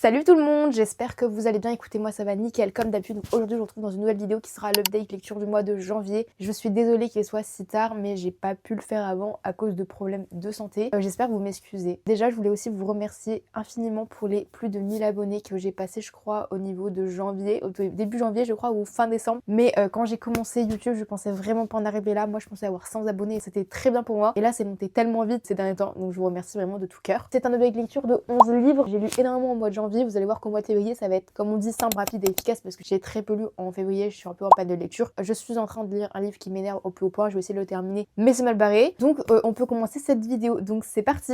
Salut tout le monde, j'espère que vous allez bien. Écoutez, moi ça va nickel comme d'habitude. Aujourd'hui je vous retrouve dans une nouvelle vidéo qui sera l'update lecture du mois de janvier. Je suis désolée qu'il soit si tard mais j'ai pas pu le faire avant à cause de problèmes de santé. J'espère que vous m'excusez. Déjà je voulais aussi vous remercier infiniment pour les plus de 1000 abonnés que j'ai passé je crois au niveau de janvier, au début janvier je crois ou fin décembre. Mais quand j'ai commencé YouTube je pensais vraiment pas en arriver là. Moi je pensais avoir 100 abonnés et c'était très bien pour moi. Et là c'est monté tellement vite ces derniers temps donc je vous remercie vraiment de tout cœur. C'est un update lecture de 11 livres. J'ai lu énormément au mois de janvier. Vous allez voir qu'au mois de février ça va être comme on dit simple, rapide et efficace parce que j'ai très peu lu en février, je suis un peu en panne de lecture. Je suis en train de lire un livre qui m'énerve au plus haut point, je vais essayer de le terminer mais c'est mal barré. Donc on peut commencer cette vidéo, donc c'est parti.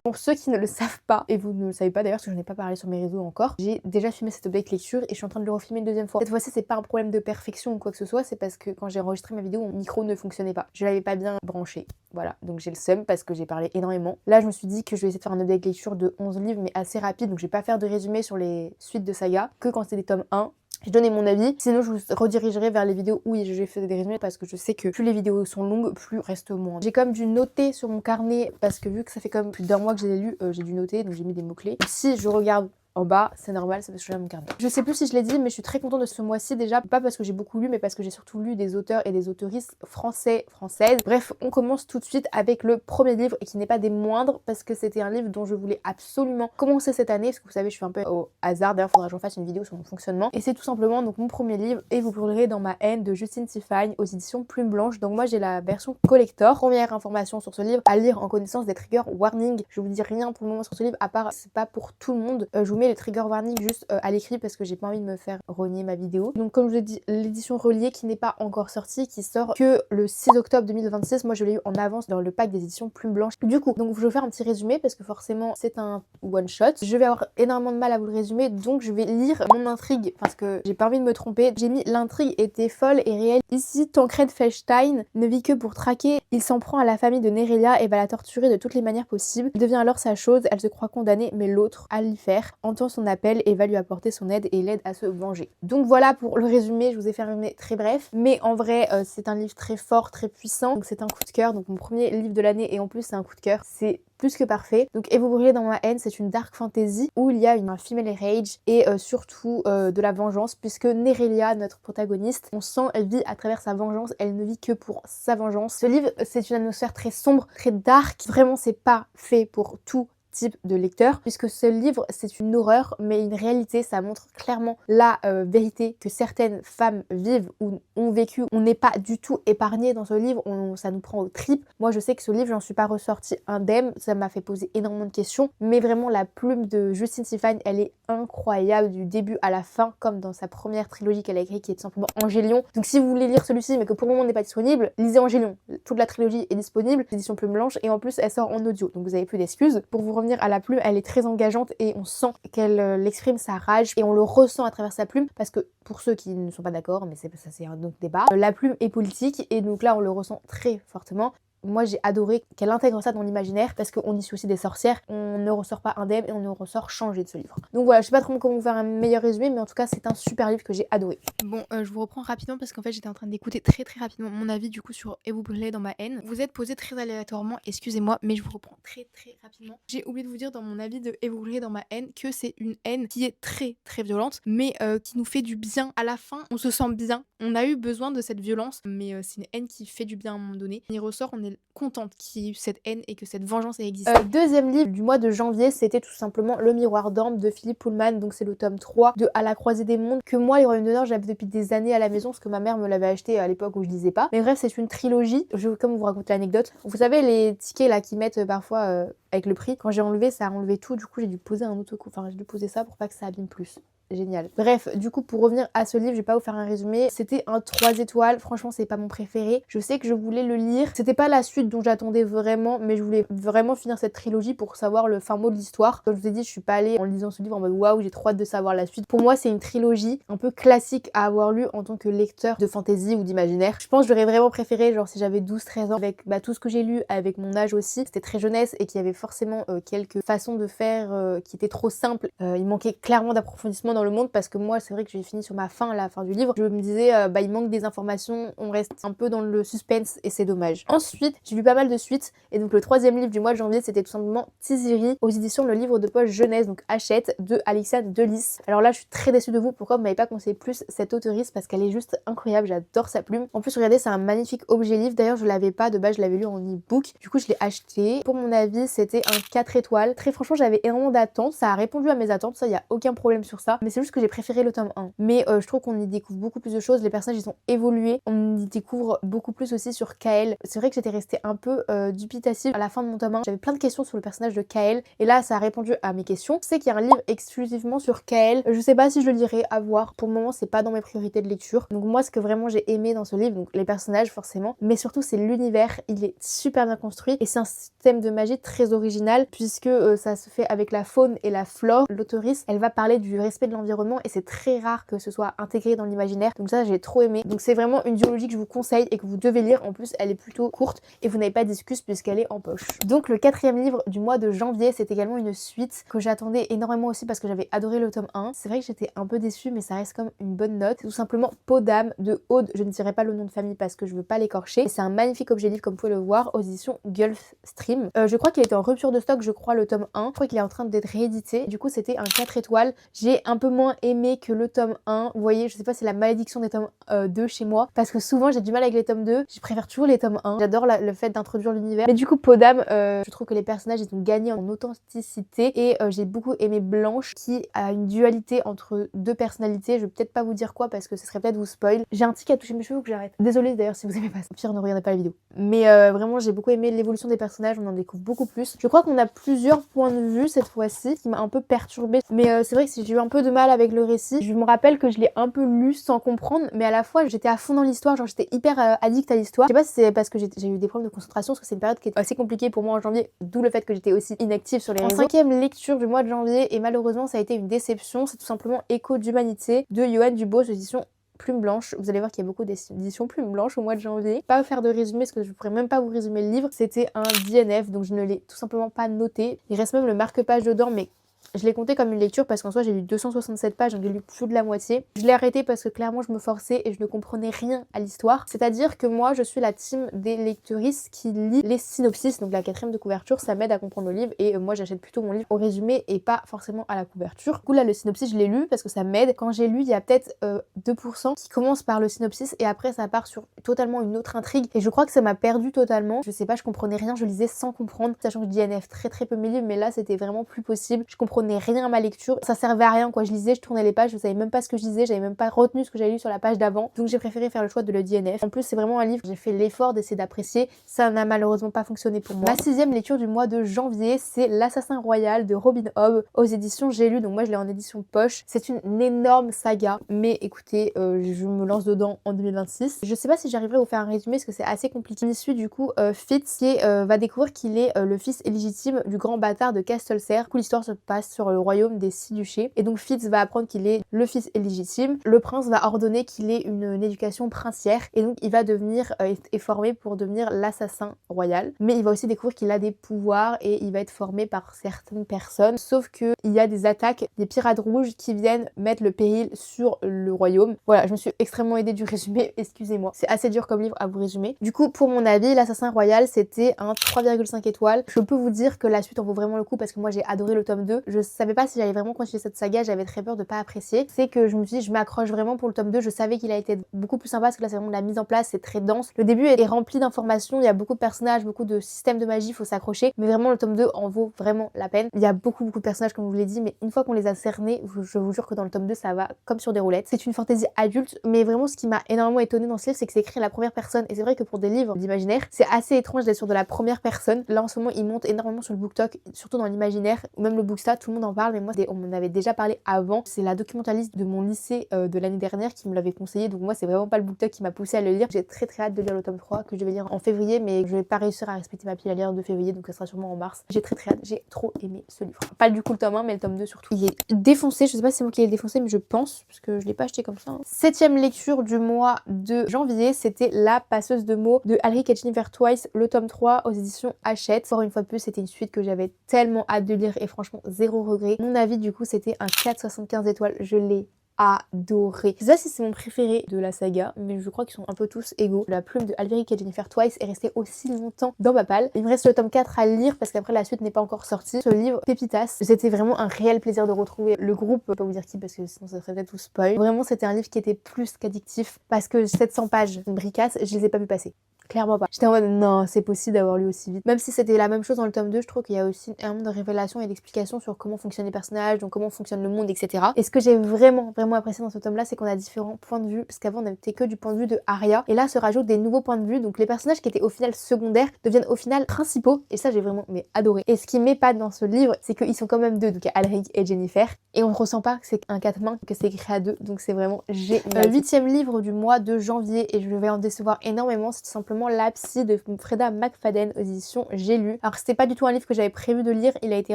Pour ceux qui ne le savent pas, et vous ne le savez pas d'ailleurs parce que je n'en ai pas parlé sur mes réseaux encore, j'ai déjà filmé cette update lecture et je suis en train de le refilmer une deuxième fois. Cette fois-ci c'est pas un problème de perfection ou quoi que ce soit, c'est parce que quand j'ai enregistré ma vidéo mon micro ne fonctionnait pas. Je l'avais pas bien branché. Voilà, donc j'ai le seum parce que j'ai parlé énormément. Là je me suis dit que je vais essayer de faire un update lecture de 11 livres mais assez rapide, donc je vais pas faire de résumé sur les suites de saga, que quand c'est des tomes 1. Je donnais mon avis, sinon je vous redirigerai vers les vidéos où je fais des résumés parce que je sais que plus les vidéos sont longues, plus reste moins. J'ai comme dû noter sur mon carnet parce que vu que ça fait comme plus d'un mois que je les ai lus, j'ai dû noter, donc j'ai mis des mots-clés. Si je regarde en bas, c'est normal, c'est parce que j'ai mon carnet. Je sais plus si je l'ai dit, mais je suis très contente de ce mois-ci déjà. Pas parce que j'ai beaucoup lu, mais parce que j'ai surtout lu des auteurs et des autoristes français, françaises. Bref, on commence tout de suite avec le premier livre et qui n'est pas des moindres parce que c'était un livre dont je voulais absolument commencer cette année. Parce que vous savez, je suis un peu au hasard. D'ailleurs, il faudra que j'en fasse une vidéo sur mon fonctionnement. Et c'est tout simplement donc mon premier livre et vous pourrez dans ma haine de Justine Tiffany aux éditions Plume Blanche. Donc moi, j'ai la version collector. Première information sur ce livre à lire en connaissance des trigger warnings. Je vous dis rien pour le moment sur ce livre à part c'est pas pour tout le monde. Je vous mets les trigger warnings juste à l'écrit parce que j'ai pas envie de me faire renier ma vidéo. Donc comme je vous ai dit, l'édition reliée qui n'est pas encore sortie, qui sort que le 6 octobre 2026. Moi je l'ai eu en avance dans le pack des éditions Plume Blanche. Du coup, donc je vais faire un petit résumé parce que forcément c'est un one shot. Je vais avoir énormément de mal à vous le résumer donc je vais lire mon intrigue parce que j'ai pas envie de me tromper. J'ai mis l'intrigue était folle et réelle. Ici, Tancred Felstein ne vit que pour traquer. Il s'en prend à la famille de Nerelia et va la torturer de toutes les manières possibles. Il devient alors sa chose, elle se croit condamnée mais l'autre, Alifer, entend son appel et va lui apporter son aide et l'aide à se venger. Donc voilà pour le résumé, je vous ai fait un résumé très bref, mais en vrai c'est un livre très fort, très puissant, donc c'est un coup de cœur, donc mon premier livre de l'année et en plus c'est un coup de cœur, c'est plus que parfait. Donc Et vous brûlez dans ma haine, c'est une dark fantasy où il y a un female rage et surtout de la vengeance puisque Nerelia, notre protagoniste, on sent elle vit à travers sa vengeance, elle ne vit que pour sa vengeance. Ce livre c'est une atmosphère très sombre, très dark, vraiment c'est pas fait pour tout type de lecteur puisque ce livre c'est une horreur mais une réalité, ça montre clairement la vérité que certaines femmes vivent ou ont vécu. On n'est pas du tout épargné dans ce livre, ça nous prend aux tripes. Moi je sais que ce livre j'en suis pas ressortie indemne, ça m'a fait poser énormément de questions mais vraiment la plume de Justine Tiffany elle est incroyable du début à la fin comme dans sa première trilogie qu'elle a écrite qui est tout simplement Angélion. Donc si vous voulez lire celui-ci mais que pour le moment n'est pas disponible, lisez Angélion. Toute la trilogie est disponible, édition Plume Blanche et en plus elle sort en audio donc vous avez plus d'excuses. Pour vous revenir à la plume, elle est très engageante et on sent qu'elle exprime sa rage et on le ressent à travers sa plume parce que pour ceux qui ne sont pas d'accord, mais ça c'est un autre débat, la plume est politique et donc là on le ressent très fortement. Moi j'ai adoré qu'elle intègre ça dans l'imaginaire parce qu'on y suit aussi des sorcières, on ne ressort pas indemne et on ne ressort changé de ce livre. Donc voilà, je sais pas trop comment vous faire un meilleur résumé mais en tout cas c'est un super livre que j'ai adoré. Bon, je vous reprends rapidement parce qu'en fait j'étais en train d'écouter très rapidement mon avis du coup sur Et vous brûlez dans ma haine. Vous êtes posé très aléatoirement, excusez-moi, mais je vous reprends très rapidement. J'ai oublié de vous dire dans mon avis de Et vous brûlez dans ma haine que c'est une haine qui est très violente mais qui nous fait du bien. À la fin, on se sent bien. On a eu besoin de cette violence mais c'est une haine qui fait du bien à un moment donné. On y ressort, on est contente qu'il y ait eu cette haine et que cette vengeance ait existé. Deuxième livre du mois de janvier, c'était tout simplement Le Miroir d'Ambre de Philippe Pullman, donc c'est le tome 3 de À la croisée des mondes que moi, Les Royaumes de Nord, j'avais depuis des années à la maison parce que ma mère me l'avait acheté à l'époque où je lisais pas. Mais bref, c'est une trilogie. Je vais comme vous raconter l'anecdote. Vous savez les tickets là qui mettent parfois avec le prix, quand j'ai enlevé, ça a enlevé tout, du coup j'ai dû poser un autocollant, enfin j'ai dû poser ça pour pas que ça abîme plus. Génial. Bref, du coup pour revenir à ce livre, je vais pas vous faire un résumé, c'était un 3 étoiles, franchement c'est pas mon préféré, je sais que je voulais le lire, c'était pas la suite dont j'attendais vraiment, mais je voulais vraiment finir cette trilogie pour savoir le fin mot de l'histoire. Comme je vous ai dit, je suis pas allée en lisant ce livre en mode waouh j'ai trop hâte de savoir la suite. Pour moi c'est une trilogie un peu classique à avoir lu en tant que lecteur de fantasy ou d'imaginaire. Je pense que j'aurais vraiment préféré genre si j'avais 12-13 ans avec tout ce que j'ai lu, avec mon âge aussi, c'était très jeunesse et qu'il y avait forcément quelques façons de faire qui étaient trop simples, il manquait clairement d'approfondissement dans dans le monde parce que moi c'est vrai que j'ai fini sur ma fin à la fin du livre. Je me disais bah il manque des informations, on reste un peu dans le suspense et c'est dommage. Ensuite j'ai lu pas mal de suites et donc le troisième livre du mois de janvier c'était tout simplement Tiziri aux éditions Le Livre de Poche Jeunesse, donc Hachette de Alexia Delis. Alors là je suis très déçue de vous, pourquoi vous m'avez pas conseillé plus cette auteurice parce qu'elle est juste incroyable, j'adore sa plume. En plus regardez c'est un magnifique objet livre, d'ailleurs je l'avais pas de base, je l'avais lu en e-book, du coup je l'ai acheté. Pour mon avis c'était un 4 étoiles, très franchement j'avais énormément d'attentes, ça a répondu à mes attentes, ça y a aucun problème sur ça, mais c'est juste que j'ai préféré le tome 1. Mais je trouve qu'on y découvre beaucoup plus de choses, les personnages ils ont évolué, on y découvre beaucoup plus aussi sur Kael. C'est vrai que j'étais restée un peu dubitative à la fin de mon tome 1, j'avais plein de questions sur le personnage de Kael et là ça a répondu à mes questions. Je sais qu'il y a un livre exclusivement sur Kael, je sais pas si je le lirai, à voir, pour le moment c'est pas dans mes priorités de lecture. Donc moi ce que vraiment j'ai aimé dans ce livre, donc les personnages forcément, mais surtout c'est l'univers, il est super bien construit et c'est un système de magie très original puisque ça se fait avec la faune et la flore. L'auteurice elle va parler du respect de l'environnement et c'est très rare que ce soit intégré dans l'imaginaire, donc ça j'ai trop aimé. Donc c'est vraiment une duologie que je vous conseille et que vous devez lire, en plus elle est plutôt courte et vous n'avez pas d'excuses puisqu'elle est en poche. Donc le quatrième livre du mois de janvier c'est également une suite que j'attendais énormément aussi parce que j'avais adoré le tome 1. C'est vrai que j'étais un peu déçue mais ça reste comme une bonne note. C'est tout simplement Peau d'âme de Aude, je ne dirai pas le nom de famille parce que je veux pas l'écorcher. C'est un magnifique objet livre comme vous pouvez le voir aux éditions Gulfstream. Je crois qu'il était en rupture de stock, je crois le tome 1. Je crois qu'il est en train d'être réédité. Du coup c'était un 4 étoiles. J'ai un peu moins aimé que le tome 1. Vous voyez, je sais pas, c'est la malédiction des tomes 2 chez moi parce que souvent j'ai du mal avec les tomes 2. Je préfère toujours les tomes 1. J'adore le fait d'introduire l'univers. Mais du coup Peau d'âme, je trouve que les personnages ils ont gagné en authenticité et j'ai beaucoup aimé Blanche qui a une dualité entre deux personnalités. Je vais peut-être pas vous dire quoi parce que ce serait peut-être vous spoil. J'ai un tic à toucher mes cheveux ou que j'arrête. Désolée d'ailleurs si vous aimez pas ça. Au pire ne regardez pas la vidéo. Mais vraiment j'ai beaucoup aimé l'évolution des personnages, on en découvre beaucoup plus. Je crois qu'on a plusieurs points de vue cette fois-ci qui m'a un peu perturbée. Mais c'est vrai que j'ai eu un peu de mal avec le récit. Je me rappelle que je l'ai un peu lu sans comprendre mais à la fois j'étais à fond dans l'histoire, genre j'étais hyper addict à l'histoire. Je sais pas si c'est parce que j'ai eu des problèmes de concentration parce que c'est une période qui est assez compliquée pour moi en janvier, d'où le fait que j'étais aussi inactive sur les réseaux. En cinquième lecture du mois de janvier et malheureusement ça a été une déception, c'est tout simplement Écho d'humanité de Yoann Dubos, édition Plume Blanche. Vous allez voir qu'il y a beaucoup d'éditions Plume Blanche au mois de janvier. Pas faire de résumé parce que je pourrais même pas vous résumer le livre. C'était un DNF donc je ne l'ai tout simplement pas noté. Il reste même le marque-page dedans mais je l'ai compté comme une lecture parce qu'en soi j'ai lu 267 pages, donc j'ai lu plus de la moitié. Je l'ai arrêté parce que clairement je me forçais et je ne comprenais rien à l'histoire. C'est-à-dire que moi je suis la team des lectrices qui lit les synopsis, donc la 4e de couverture, ça m'aide à comprendre le livre et moi j'achète plutôt mon livre au résumé et pas forcément à la couverture. Du coup là le synopsis je l'ai lu parce que ça m'aide. Quand j'ai lu il y a peut-être 2% qui commence par le synopsis et après ça part sur totalement une autre intrigue et je crois que ça m'a perdu totalement. Je sais pas, je comprenais rien, je lisais sans comprendre, sachant que je DNF très peu mes livres mais là c'était vraiment plus possible. Je comprenais rien à ma lecture, ça servait à rien quoi, je lisais, je tournais les pages, je savais même pas ce que je lisais, j'avais même pas retenu ce que j'avais lu sur la page d'avant, donc j'ai préféré faire le choix de le DNF. En plus c'est vraiment un livre, j'ai fait l'effort d'essayer d'apprécier, ça n'a malheureusement pas fonctionné pour moi. Ma 6e lecture du mois de janvier, c'est L'Assassin Royal de Robin Hobb aux éditions J'ai lu, donc moi je l'ai en édition poche. C'est une énorme saga, mais écoutez, je me lance dedans en 2026. Je sais pas si j'arriverai à vous faire un résumé parce que c'est assez compliqué. Il suit du coup Fitz qui va découvrir qu'il est le fils illégitime du grand bâtard de Castelcerre. Du coup l'histoire se passe sur le royaume des 6 duchés et donc Fitz va apprendre qu'il est le fils illégitime. Le prince va ordonner qu'il ait une éducation princière et donc il va devenir est formé pour devenir l'assassin royal, mais il va aussi découvrir qu'il a des pouvoirs et il va être formé par certaines personnes, sauf que il y a des attaques des pirates rouges qui viennent mettre le péril sur le royaume. Voilà, je me suis extrêmement aidée du résumé, excusez-moi, c'est assez dur comme livre à vous résumer. Du coup pour mon avis l'assassin royal c'était un 3,5 étoiles. Je peux vous dire que la suite en vaut vraiment le coup parce que moi j'ai adoré le tome 2. Je savais pas si j'allais vraiment continuer cette saga, j'avais très peur de pas apprécier. C'est que je me suis dit je m'accroche vraiment pour le tome 2, je savais qu'il a été beaucoup plus sympa parce que là c'est vraiment de la mise en place, c'est très dense. Le début est rempli d'informations, il y a beaucoup de personnages, beaucoup de systèmes de magie, il faut s'accrocher, mais vraiment le tome 2 en vaut vraiment la peine. Il y a beaucoup de personnages comme je vous l'ai dit, mais une fois qu'on les a cernés, je vous jure que dans le tome 2 ça va comme sur des roulettes. C'est une fantaisie adulte, mais vraiment ce qui m'a énormément étonnée dans ce livre c'est que c'est écrit à la première personne et c'est vrai que pour des livres d'imaginaire c'est assez étrange d'être sur de la première personne. Là en ce moment il monte énormément sur le BookTok, surtout dans l'imaginaire, ou même le Bookstat, tout le monde en parle, mais moi on m'en avait déjà parlé avant. C'est la documentaliste de mon lycée de l'année dernière qui me l'avait conseillé, donc moi c'est vraiment pas le BookTok qui m'a poussé à le lire. J'ai très hâte de lire le tome 3 que je vais lire en février, mais je vais pas réussir à respecter ma pile à lire de février, donc ça sera sûrement en mars. J'ai très hâte, j'ai trop aimé ce livre. Pas du coup le tome 1 mais le tome 2 surtout. Il est défoncé, je sais pas si c'est moi qui l'ai défoncé mais je pense, parce que je l'ai pas acheté comme ça. 7e lecture du mois de janvier, c'était La passeuse de mots de Alric et Jennifer Twice, le tome 3 aux éditions Hachette. Encore une fois de plus, c'était une suite que j'avais tellement hâte de lire et franchement 0 zéro regret. Mon avis du coup c'était un 4,75 étoiles, je l'ai adoré. Je sais pas si c'est mon préféré de la saga, mais je crois qu'ils sont un peu tous égaux. La plume de Alberic et Jennifer Twice est restée aussi longtemps dans ma palle. Il me reste le tome 4 à lire parce qu'après la suite n'est pas encore sortie. Ce livre, Pépitas, c'était vraiment un réel plaisir de retrouver le groupe. Je peux pas vous dire qui parce que sinon ça serait peut-être tout spoil. Vraiment c'était un livre qui était plus qu'addictif parce que 700 pages, une bricasse, je les ai pas vu passer. Clairement pas. J'étais en mode non, c'est possible d'avoir lu aussi vite. Même si c'était la même chose dans le tome 2, je trouve qu'il y a aussi un nombre de révélations et d'explications sur comment fonctionnent les personnages, donc comment fonctionne le monde, etc. Et ce que j'ai vraiment apprécié dans ce tome là, c'est qu'on a différents points de vue, parce qu'avant on n'était que du point de vue de Arya, et là se rajoutent des nouveaux points de vue, donc les personnages qui étaient au final secondaires deviennent au final principaux, et ça j'ai vraiment adoré. Et ce qui m'épate dans ce livre, c'est qu'ils sont quand même deux, donc il y a Alric et Jennifer, et on ne ressent pas que c'est un 4 mains, que c'est écrit à deux, donc c'est vraiment génial. 8e livre du mois de janvier, et je vais en décevoir énormément, c'est simplement La Psy de Freda McFadden aux éditions J'ai lu. Alors c'était pas du tout un livre que j'avais prévu de lire, il a été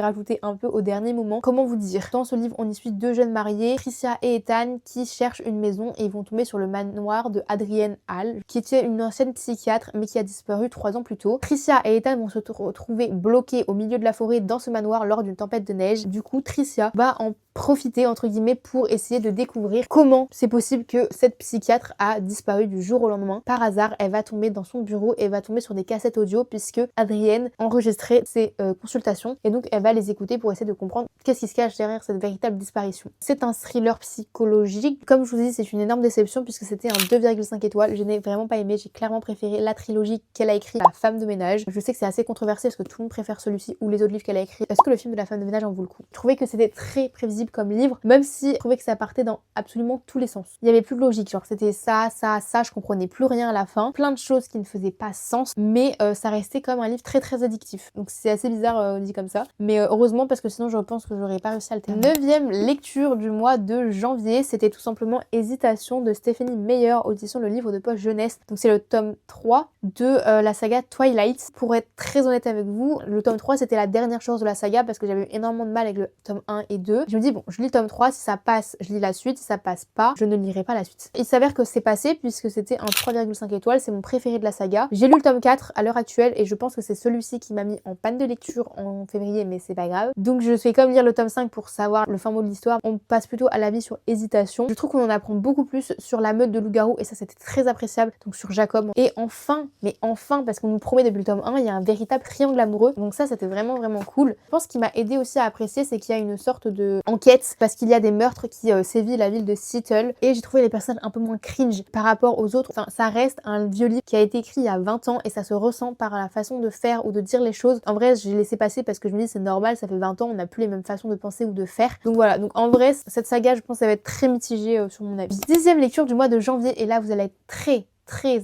rajouté un peu au dernier moment. Comment vous dire? Dans ce livre, on y suit deux jeunes mariés, Tricia et Ethan, qui cherchent une maison et ils vont tomber sur le manoir de Adrienne Hall, qui était une ancienne psychiatre mais qui a disparu 3 ans plus tôt. Tricia et Ethan vont se retrouver bloqués au milieu de la forêt dans ce manoir lors d'une tempête de neige. Du coup, Tricia va en profiter entre guillemets pour essayer de découvrir comment c'est possible que cette psychiatre a disparu du jour au lendemain. Par hasard, elle va tomber dans son bureau et va tomber sur des cassettes audio puisque Adrienne enregistrait ses consultations et donc elle va les écouter pour essayer de comprendre qu'est-ce qui se cache derrière cette véritable disparition. C'est un thriller psychologique. Comme je vous dis, c'est une énorme déception puisque c'était un 2,5 étoiles. Je n'ai vraiment pas aimé, j'ai clairement préféré la trilogie qu'elle a écrit, La femme de ménage. Je sais que c'est assez controversé parce que tout le monde préfère celui-ci ou les autres livres qu'elle a écrits. Est-ce que le film de La femme de ménage en vaut le coup? Je trouvais que c'était très prévisible comme livre, même si je trouvais que ça partait dans absolument tous les sens. Il y avait plus de logique, genre c'était ça, je comprenais plus rien à la fin. Plein de choses qui ne faisaient pas sens, mais ça restait comme un livre très addictif. Donc c'est assez bizarre dit comme ça, mais heureusement parce que sinon je pense que j'aurais pas réussi à le terminer. 9e lecture du mois de janvier, c'était tout simplement Hésitation de Stéphanie Meyer, audition le livre de poche jeunesse. Donc c'est le tome 3 de la saga Twilight. Pour être très honnête avec vous, le tome 3 c'était la dernière chose de la saga parce que j'avais eu énormément de mal avec le tome 1 et 2. Je me dis bon, je lis le tome 3, si ça passe, je lis la suite, si ça passe pas, je ne lirai pas la suite. Il s'avère que c'est passé puisque c'était un 3,5 étoiles, c'est mon préféré de la saga. J'ai lu le tome 4 à l'heure actuelle et je pense que c'est celui-ci qui m'a mis en panne de lecture en février, mais c'est pas grave. Donc je fais comme lire le tome 5 pour savoir le fin mot de l'histoire. On passe plutôt à l'avis sur Hésitation. Je trouve qu'on en apprend beaucoup plus sur la meute de loup-garou et ça c'était très appréciable, donc sur Jacob. Et enfin, mais enfin, parce qu'on nous promet depuis le tome 1, il y a un véritable triangle amoureux, donc ça c'était vraiment cool. Je pense qu'il m'a aidé aussi à apprécier, c'est qu'il y a une sorte de enquête parce qu'il y a des meurtres qui sévit la ville de Seattle et j'ai trouvé les personnages un peu moins cringe par rapport aux autres. Enfin, ça reste un vieux livre qui a été écrit il y a 20 ans et ça se ressent par la façon de faire ou de dire les choses. En vrai, j'ai laissé passer parce que je me dis c'est normal, ça fait 20 ans, on n'a plus les mêmes façons de penser ou de faire. Donc voilà, donc en vrai, cette saga, je pense ça va être très mitigé sur mon avis. 10e lecture du mois de janvier et là vous allez être très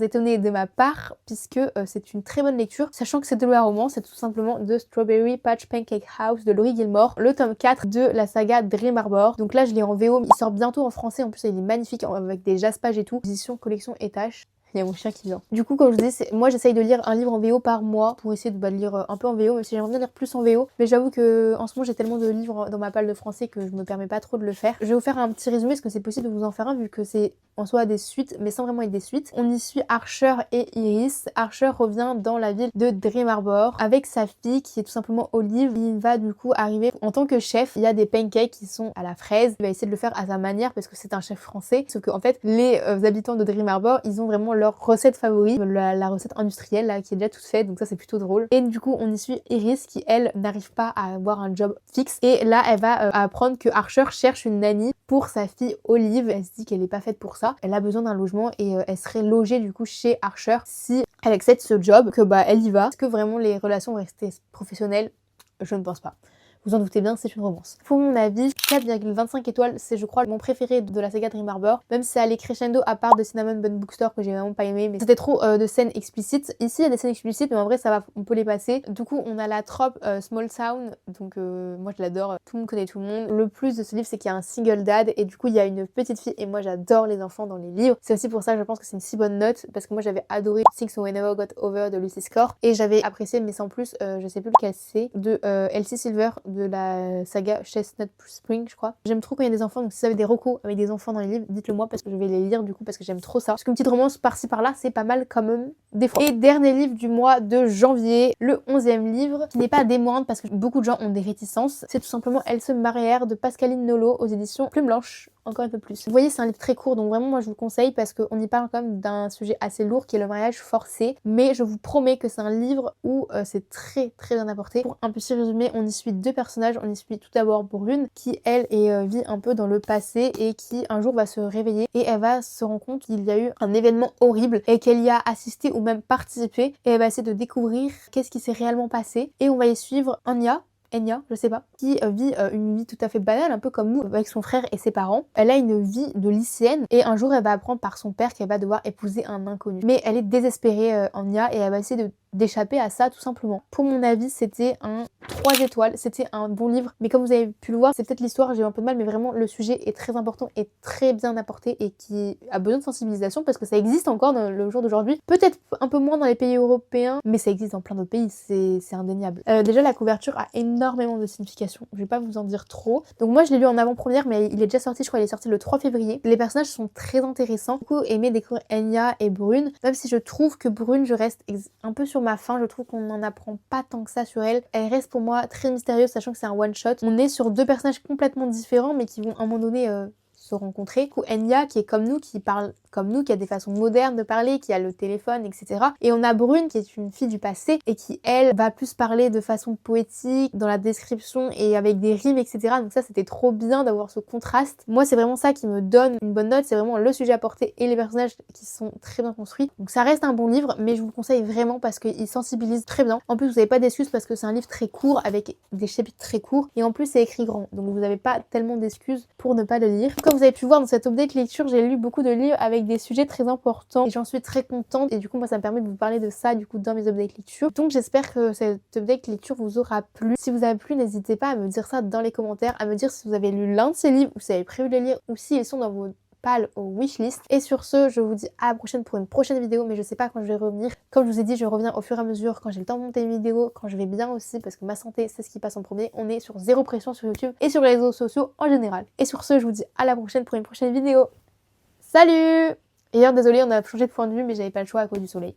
étonnée de ma part puisque c'est une très bonne lecture, sachant que c'est de la romance, c'est tout simplement The Strawberry Patch Pancake House de Laurie Gilmore, le tome 4 de la saga Dream Harbor. Donc là je l'ai en VO, il sort bientôt en français, en plus il est magnifique avec des jaspages et tout, édition collection étage. Il y a mon chien qui vient. Du coup, comme je vous disais, moi j'essaye de lire un livre en VO par mois pour essayer de lire un peu en VO, même si j'aimerais bien lire plus en VO. Mais j'avoue que en ce moment j'ai tellement de livres dans ma palle de français que je me permets pas trop de le faire. Je vais vous faire un petit résumé parce que c'est possible de vous en faire un vu que c'est en soi des suites, mais sans vraiment être des suites. On y suit Archer et Iris. Archer revient dans la ville de Dream Harbor avec sa fille qui est tout simplement Olive. Il va du coup arriver en tant que chef. Il y a des pancakes qui sont à la fraise. Il va essayer de le faire à sa manière parce que c'est un chef français. Sauf que en fait, les habitants de Dream Harbor, ils ont vraiment leur recette favorite, la recette industrielle là qui est déjà toute faite, donc ça c'est plutôt drôle. Et du coup on y suit Iris qui elle n'arrive pas à avoir un job fixe et là elle va apprendre que Archer cherche une nanny pour sa fille Olive. Elle se dit qu'elle est pas faite pour ça, elle a besoin d'un logement et elle serait logée du coup chez Archer si elle accepte ce job, que bah elle y va. Est-ce que vraiment les relations vont rester professionnelles? Je ne pense pas. Vous en doutez bien, c'est une romance. Pour mon avis, 4,25 étoiles, c'est je crois mon préféré de la saga Dream Harbor. Même si c'est allé crescendo à part de Cinnamon Bun Bookstore que j'ai vraiment pas aimé, mais c'était trop de scènes explicites. Ici, il y a des scènes explicites, mais en vrai, ça va, on peut les passer. Du coup, on a la trope Small Town, donc moi je l'adore. Tout le monde connaît tout le monde. Le plus de ce livre, c'est qu'il y a un single dad et du coup, il y a une petite fille et moi j'adore les enfants dans les livres. C'est aussi pour ça que je pense que c'est une si bonne note parce que moi j'avais adoré Things We Never Got Over de Lucy Score et j'avais apprécié, mais sans plus, je sais plus lequel c'est, de Elsie Silver de la saga Chestnut Spring, je crois. J'aime trop quand il y a des enfants, donc si vous avez des recos avec des enfants dans les livres, dites-le moi parce que je vais les lire du coup parce que j'aime trop ça. Parce qu'une petite romance par-ci par-là, c'est pas mal quand même. des fois. Et dernier livre du mois de janvier, le 11e livre, qui n'est pas des moindres parce que beaucoup de gens ont des réticences. C'est tout simplement Elles se marièrent de Pascaline Nolo aux éditions Plume Blanche. Encore un peu plus. Vous voyez, c'est un livre très court, donc vraiment moi je vous conseille parce qu'on y parle quand même d'un sujet assez lourd qui est le mariage forcé. Mais je vous promets que c'est un livre où c'est très bien apporté. Pour un petit résumé, on y suit deux personnages. On y suit tout d'abord Brune qui elle vit un peu dans le passé et qui un jour va se réveiller et elle va se rendre compte qu'il y a eu un événement horrible et qu'elle y a assisté ou même participé, et elle va essayer de découvrir qu'est-ce qui s'est réellement passé. Et on va y suivre Enya, je sais pas, qui vit une vie tout à fait banale, un peu comme nous, avec son frère et ses parents. Elle a une vie de lycéenne et un jour elle va apprendre par son père qu'elle va devoir épouser un inconnu. Mais elle est désespérée, Enya, et elle va essayer d'échapper à ça tout simplement. Pour mon avis, c'était un 3 étoiles, c'était un bon livre, mais comme vous avez pu le voir, c'est peut-être l'histoire, j'ai eu un peu de mal, mais vraiment le sujet est très important et très bien apporté et qui a besoin de sensibilisation parce que ça existe encore dans le jour d'aujourd'hui. Peut-être un peu moins dans les pays européens, mais ça existe dans plein d'autres pays, c'est indéniable. Déjà la couverture a énormément de signification, je vais pas vous en dire trop. Donc moi je l'ai lu en avant-première, mais il est déjà sorti, je crois il est sorti le 3 février. Les personnages sont très intéressants. J'ai beaucoup aimé découvrir Enya et Brune, même si je trouve que Brune, je reste un peu sur ma faim, je trouve qu'on n'en apprend pas tant que ça sur elle. Elle reste pour moi très mystérieuse, sachant que c'est un one shot. On est sur deux personnages complètement différents mais qui vont à un moment donné se rencontrer. Du coup, Enya qui est comme nous, qui parle comme nous, qui a des façons modernes de parler, qui a le téléphone, etc. Et on a Brune qui est une fille du passé et qui, elle, va plus parler de façon poétique, dans la description et avec des rimes, etc. Donc ça, c'était trop bien d'avoir ce contraste. Moi, c'est vraiment ça qui me donne une bonne note, c'est vraiment le sujet apporté et les personnages qui sont très bien construits. Donc ça reste un bon livre, mais je vous le conseille vraiment parce qu'il sensibilise très bien. En plus, vous n'avez pas d'excuses parce que c'est un livre très court, avec des chapitres très courts, et en plus, c'est écrit grand. Donc vous n'avez pas tellement d'excuses pour ne pas le lire. Comme vous avez pu voir dans cette update lecture, j'ai lu beaucoup de livres avec des sujets très importants et j'en suis très contente, et du coup moi ça me permet de vous parler de ça du coup dans mes updates lecture. Donc j'espère que cette update lecture vous aura plu. Si vous avez plu, n'hésitez pas à me dire ça dans les commentaires, à me dire si vous avez lu l'un de ces livres ou si vous avez prévu de les lire ou s'ils sont dans vos pales au wishlist. Et sur ce, je vous dis à la prochaine pour une prochaine vidéo, mais je sais pas quand je vais revenir. Comme je vous ai dit, je reviens au fur et à mesure quand j'ai le temps de monter une vidéo, quand je vais bien aussi, parce que ma santé c'est ce qui passe en premier. On est sur zéro pression sur YouTube et sur les réseaux sociaux en général. Et sur ce, je vous dis à la prochaine pour une prochaine vidéo. Salut! D'ailleurs, désolée, on a changé de point de vue, mais j'avais pas le choix à cause du soleil.